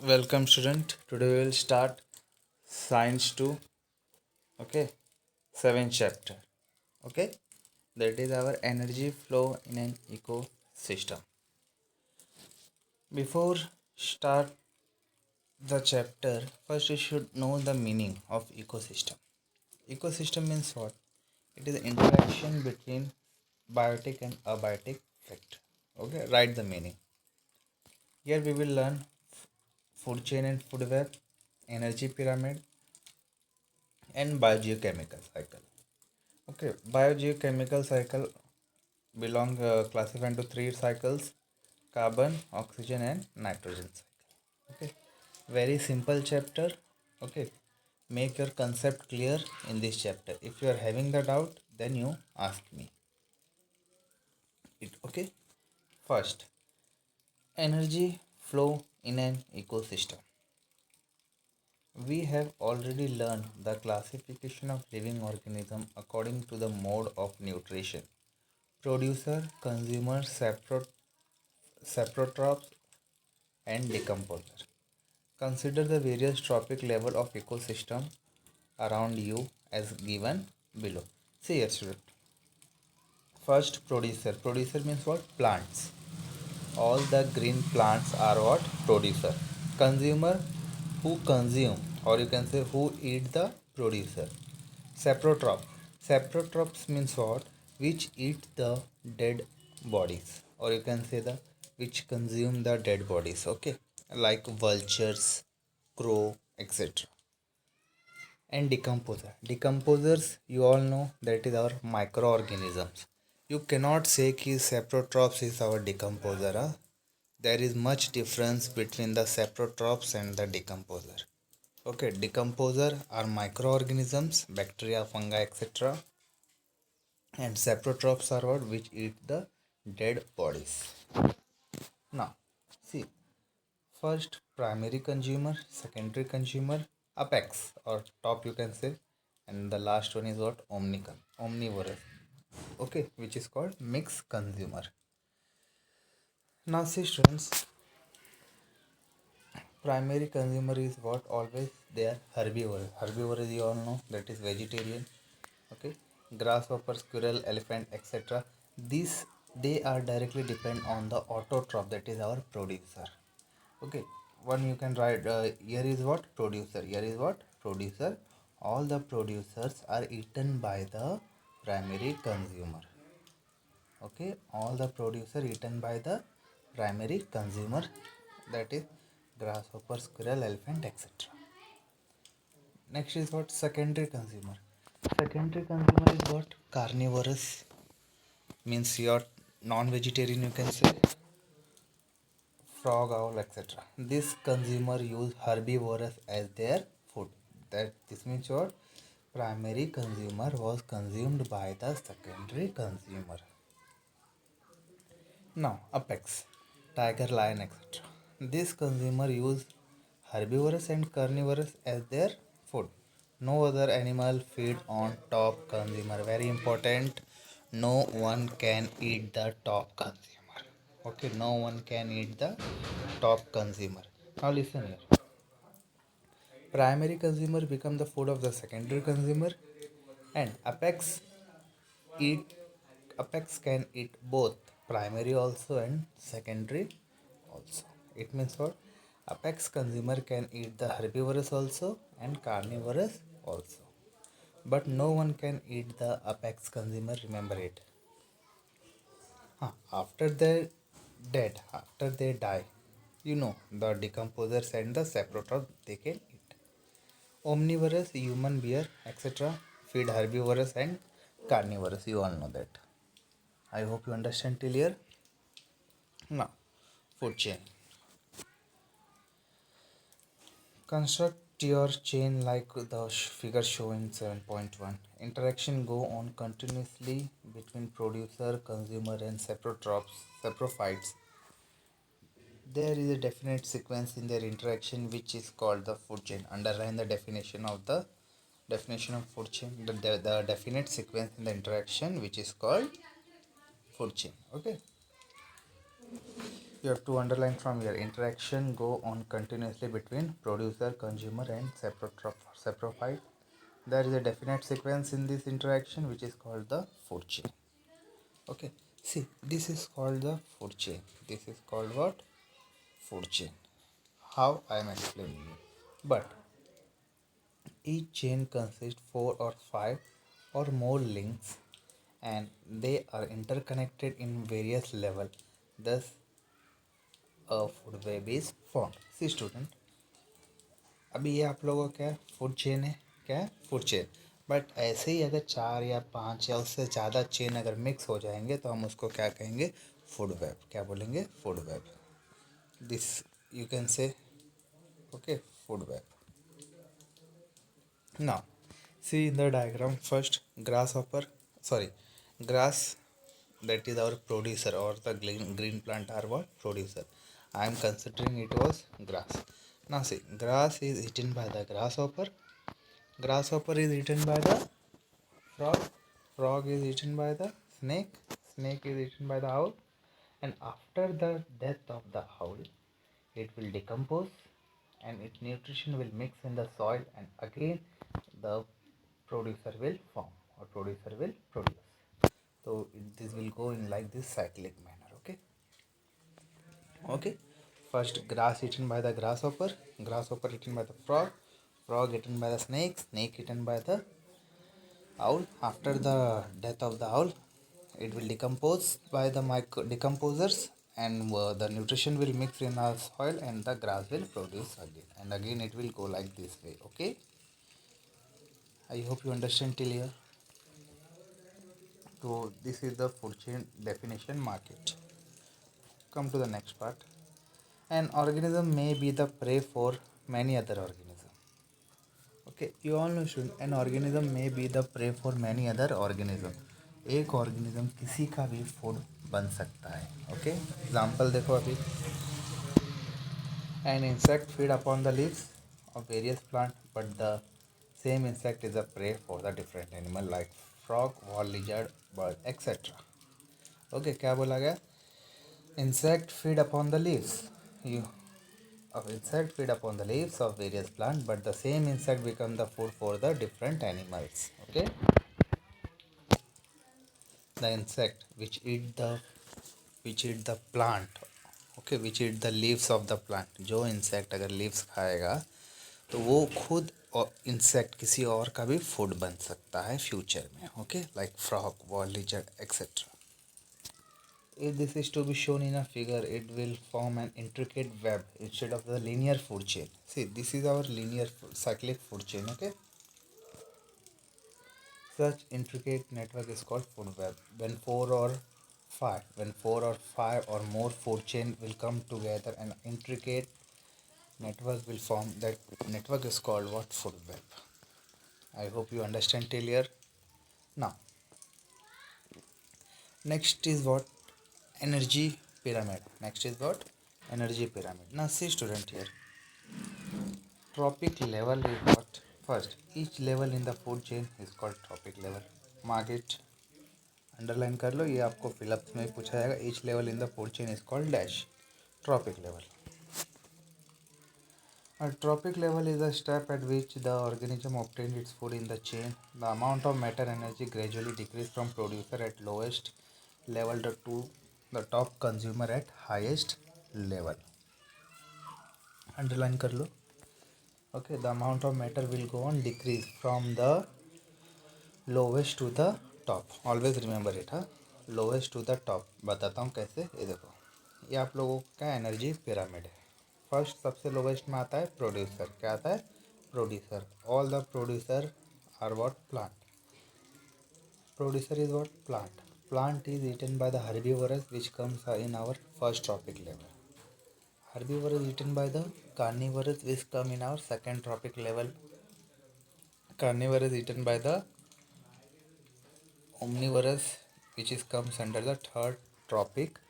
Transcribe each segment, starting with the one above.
Welcome student. Today we will start science 2. Okay. 7th chapter. Okay. That is our energy flow in an ecosystem. Before start the chapter, first you should know the meaning of ecosystem. Ecosystem means what? It is the interaction between biotic and abiotic factor. Okay. Write the meaning. Here we will learn food chain and food web, energy pyramid, and biogeochemical cycle. Okay, biogeochemical cycle belong classified into three cycles: carbon, oxygen, and nitrogen cycle. Okay, very simple chapter. Okay, make your concept clear in this chapter. If you are having the doubt, then you ask me. Okay, first, energy flow in an ecosystem. We have already learned the classification of living organism according to the mode of nutrition: producer, consumer, saprotrophs, and decomposer. Consider the various trophic level of ecosystem around you as given below. See here, student. First, producer. Producer means what? Plants. All the green plants are what? Producer. Consumer, who consume, or you can say who eat the producer. Saprotroph. Saprotrophs means what? Which eat the dead bodies, or you can say the which consume the dead bodies. Okay, like vultures, crow, etc. And decomposer. Decomposers, you all know that is our microorganisms. You cannot say कि saprotrophs is our decomposer. Huh? There is much difference between the saprotrophs and the decomposer. Okay, decomposer are microorganisms, bacteria, fungi, etc. And saprotrophs are what? Which eat the dead bodies. Now, see, first primary consumer, secondary consumer, apex or top you can say, and the last one is what? Omnivorous. Okay, which is called mixed consumer. Now, see, students, primary consumer is what? Always they are herbivores. Herbivores, you all know, that is vegetarian. Okay, grasshopper, squirrel, elephant, etc. These they are directly depend on the autotroph, that is our producer. Okay, one you can write here is what? Producer. Here is what? Producer. All the producers are eaten by the primary consumer. Okay, all the producer eaten by the primary consumer, that is grasshopper, squirrel, elephant, etc. Next is what? Secondary consumer. Secondary consumer is what? Carnivorous, means your non-vegetarian you can say, frog, owl, etc. This consumer use herbivorous as their food. That this means what? Primary consumer was consumed by the secondary consumer. Now apex, tiger, lion, etc. This consumer use herbivorous and carnivorous as their food. No other animal feed on top consumer. Very important. No one can eat the top consumer. Okay, no one can eat the top consumer. Now listen here. Primary consumer become the food of the secondary consumer, and eat apex can eat both primary also and secondary also. It means what? Apex consumer can eat the herbivorous also and carnivorous also, but no one can eat the apex consumer, remember it. After they dead, after they die, the decomposers and the saprotroph they can eat. Omnivorous, human, bear, etc. feed herbivorous and carnivorous. You all know that. I hope you understand till here. Now, food chain. Construct your chain like the figure shown in 7.1. Interaction go on continuously between producer, consumer, and saprophytes. There is a definite sequence in their interaction which is called the food chain. Underline the definition of food chain. The definite sequence in the interaction which is called food chain. Okay. You have to underline from here. Interaction go on continuously between producer, consumer, and saprophyte. There is a definite sequence in this interaction which is called the food chain. Okay, see, this is called the food chain. This is called what? Food chain. How I am explaining you. But each chain consists 4 or 5 or more links and they are interconnected in various level. Thus, a food web is formed. See student, अभी ये आप लोगों का क्या food chain है, क्या है food chain. But ऐसे ही अगर 4 या 5 या उससे ज़्यादा चेन अगर मिक्स हो जाएंगे तो हम उसको क्या कहेंगे, फूड वेब. क्या बोलेंगे, food web. This you can say okay food web. Now, see in the diagram first grasshopper, sorry, grass, that is our producer, or the green plant are what? Producer. I am considering it was grass. Now see, grass is eaten by the grasshopper. Grasshopper is eaten by the frog. Frog is eaten by the snake. Snake is eaten by the owl. And after the death of the owl, it will decompose and its nutrition will mix in the soil and again the producer will form or producer will produce. So this will go in like this cyclic manner. Okay. Okay. First grass eaten by the grasshopper, grasshopper eaten by the frog, frog eaten by the snake, snake eaten by the owl. After the death of the owl, it will decompose by the micro decomposers and the nutrition will mix in our soil and the grass will produce again and again it will go like this way. Okay, I hope you understand till here. So this is the food chain definition market. Come to the next part. An organism may be the prey for many other organisms. Okay, you all know student, an organism may be the prey for many other organism. एक organism किसी का भी food बन सकता है. Okay, example देखो अभी. An insect feed upon the leaves of various plants, but the same insect is a prey for the different animal like frog, wall lizard, bird, etc. Okay, क्या बोला गया? Insect feed upon the leaves. You of insect feed upon the leaves of various plants, but the same insect become the food for the different animals. Okay, the insect which eat the plant. Okay, which eat the leaves of the plant. जो insect अगर leaves खाएगा तो वो खुद और insect किसी और का भी फूड बन सकता है फ्यूचर में. Okay, like frog, wall lizard etcetera. If this is to be shown in a figure, it will form an intricate web instead of the linear food chain. See, this is our linear cyclic food chain. Okay, such intricate network is called food web. When four or five or more food chain will come together, an intricate network will form. That network is called what? Food web. I hope you understand till here. Now, next is what? Energy pyramid. Next is what? Energy pyramid. Now, see, student here. Tropic level is what? First, each level in the food chain is called tropic level. Mark it. Underline कर लो, ये आपको fill-ups में पूछा जाएगा. Each level in the food chain is called dash trophic level. A tropic level is a step at which the organism obtains its food in the chain. The amount of matter energy gradually decreases from producer at lowest level to the top consumer at highest level. Underline कर लो. Okay, the amount of matter will go on decrease from the lowest to the top. Always remember it. हाँ, lowest to the top. बताता हूँ कैसे. ये देखो, ये आप लोगों का एनर्जी पिरामिड है. फर्स्ट सबसे लोवेस्ट में आता है प्रोड्यूसर. क्या आता है? Producer. All the producer are what? Plant. Producer is what? Plant. Plant is eaten by the herbivorous which comes in our first tropic level. Herbivorous is eaten by the carnivorous which come in our second tropic level. Carnivorous is eaten by the omnivorous which is comes under the third tropic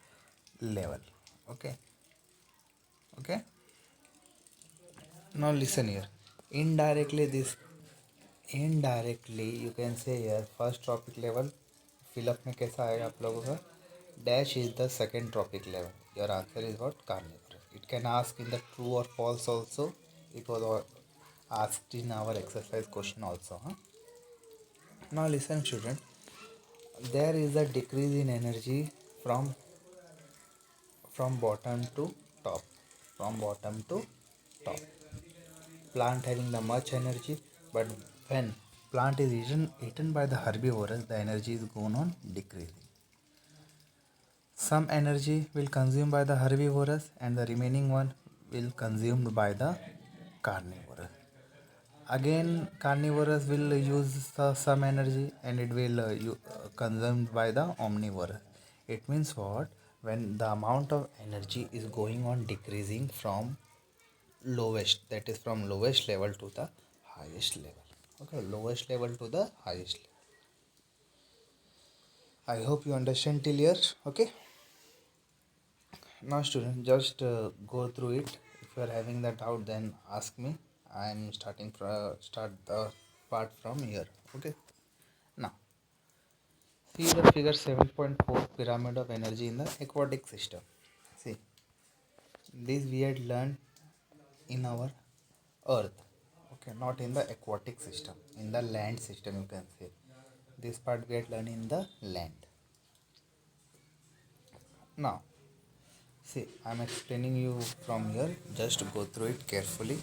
level. Okay. Okay. Now listen here. Indirectly you can say here first tropic level fill up में कैसा आएगा आप लोगों का? Dash is the second trophic level. Your answer is what? Carnivorous. It can ask in the true or false also. It was asked in our exercise question also. Huh? Now listen, student. There is a decrease in energy from bottom to top. From bottom to top. Plant having the much energy, but when plant is eaten by the herbivores, the energy is going on decreasing. Some energy will consumed by the herbivores and the remaining one will consumed by the carnivores. Again, carnivores will use some energy and it will consumed by the omnivores. It means what? When the amount of energy is going on decreasing from lowest, that is from lowest level to the highest level. Okay, lowest level to the highest level. I hope you understand till here. Okay. Now, student, just go through it. If you are having the doubt, then ask me. I am start the part from here. Okay. Now, see the figure 7.4 pyramid of energy in the aquatic system. See, this we had learned in our Earth. Okay, not in the aquatic system. In the land system, you can say. This part we had learned in the land. Now, see, I am explaining you from here. Just go through it carefully.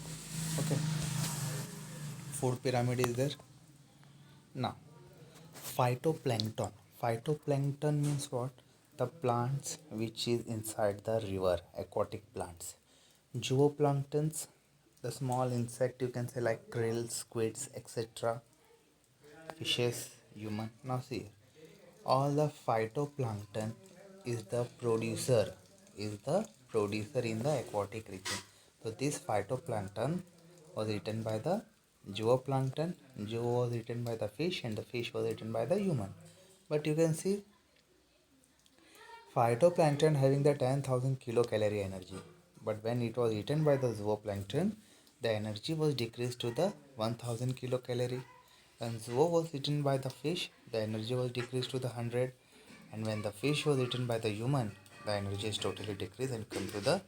Okay. Food pyramid is there. Now, phytoplankton. Phytoplankton means what? The plants which is inside the river, aquatic plants. Zooplanktons, the small insect you can say like krill, squids, etc. Fishes, human. Now see, all the phytoplankton is the producer in the aquatic region. So this phytoplankton was eaten by the zooplankton. Zoo was eaten by the fish and the fish was eaten by the human. But you can see phytoplankton having the 10,000 kilocalorie energy. But when it was eaten by the zooplankton, the energy was decreased to the 1000 kilocalorie. When zoo was eaten by the fish, the energy was decreased to the 100. And when the fish was eaten by the human, the energy is totally decreased and come to the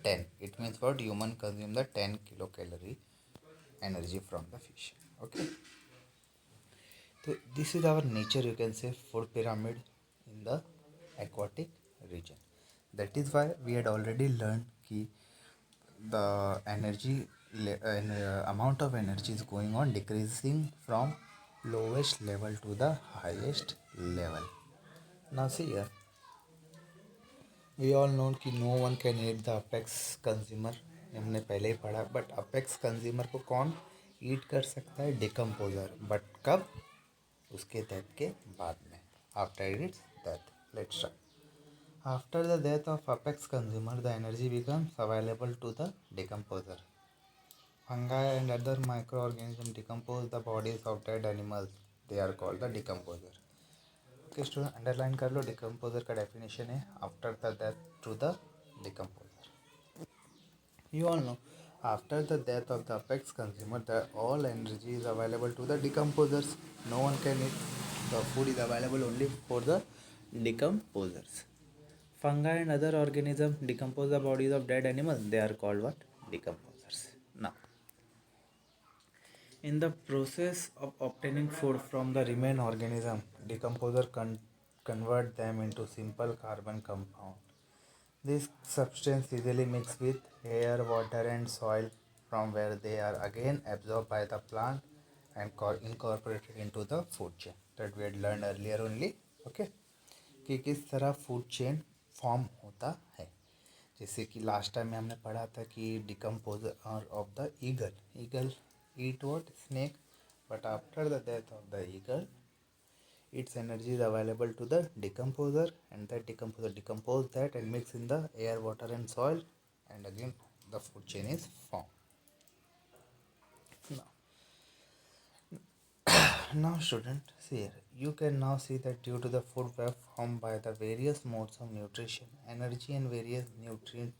10. It means what? Human consume the 10 kilocalorie energy from the fish. Okay. So this is our nature, you can say, food pyramid in the aquatic region. That is why we had already learned कि the amount of energy is going on decreasing from lowest level to the highest level. Now see here, we all know कि no one can eat the apex consumer. हमने पहले ही पढ़ा. But apex consumer को कौन ईट कर सकता है? Decomposer. But कब? उसके डेथ के बाद में. After it's death. Let's start. After the death of apex consumer, the energy becomes available to the decomposer. Fungi and other microorganisms decompose the bodies of dead animals. They are called the decomposer. Okay, student, underline कर लो. Decomposer का definition है after the death to the decomposer. You all know, after the death of the apex consumer, the all energy is available to the decomposers. No one can eat. The food is available only for the decomposers. Fungi and other organisms decompose the bodies of dead animals. They are called what? Decomposers. Now, in the process of obtaining food from the remain organism, decomposer convert them into simple carbon compound. This substance easily mixed with air, water and soil, from where they are again absorbed by the plant and incorporated into the food chain. That we had learned earlier only. Okay, कि किस तरह food chain form होता है. जैसे कि last time में हमने पढ़ा था कि decomposer of the eagle eat what? Snake. But after the death of the eagle, its energy is available to the decomposer, and that decomposer decompose that and mix in the air, water and soil, and again the food chain is formed. Now student, see here, you can now see that due to the food web formed by the various modes of nutrition, energy and various nutrients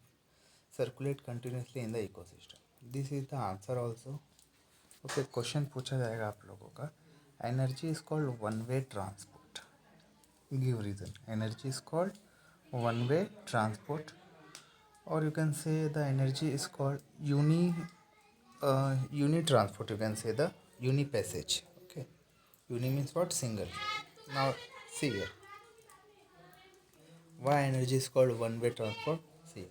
circulate continuously in the ecosystem. This is the answer also. Okay, question पूछा जाएगा आप लोगों का. Energy is called one way transport. Give reason. Energy is called one way transport or you can say the energy is called uni transport. You can say the uni passage. Okay, uni means what? Single. Now see here, why energy is called one way transport. See,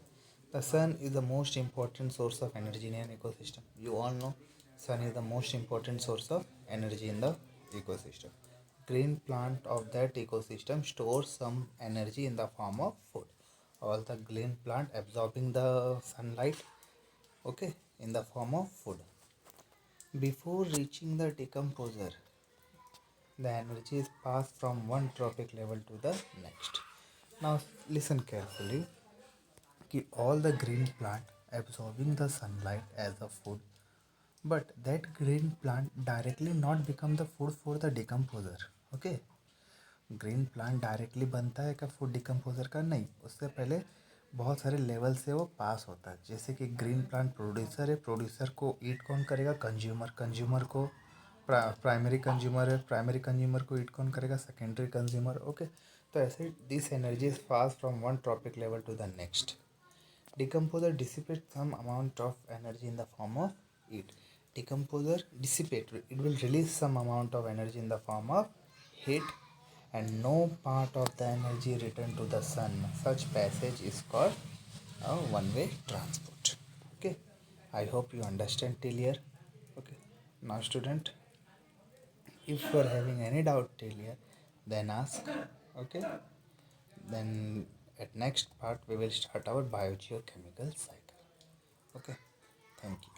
the sun is the most important source of energy in an ecosystem. You all know sun is the most important source of energy in the ecosystem. Green plant of that ecosystem stores some energy in the form of food. All the green plant absorbing the sunlight, okay, in the form of food. Before reaching the decomposer, the energy is passed from one trophic level to the next. Now listen carefully. All the green plant absorbing the sunlight as a food, but that green plant directly not become the food for the decomposer. Okay, green plant directly बनता है क्या food decomposer का? नहीं, उससे पहले बहुत सारे level से वो पास होता है। जैसे कि ग्रीन प्लांट प्रोड्यूसर है, प्रोड्यूसर को ईट कौन करेगा? कंज्यूमर। कंज्यूमर को प्राइमरी कंज्यूमर है, प्राइमरी कंज्यूमर को ईट कौन करेगा? Secondary consumer. ओके, तो ऐसे this energy is pass from one trophic level to the next. Decomposer dissipates some amount of energy in the form of heat. Decomposer dissipate, it will release some amount of energy in the form of heat, and no part of the energy return to the sun. Such passage is called a one-way transport. Okay, I hope you understand till here. Okay, now student, if you are having any doubt till here, then ask. Okay, then at next part we will start our biogeochemical cycle. Okay, thank you.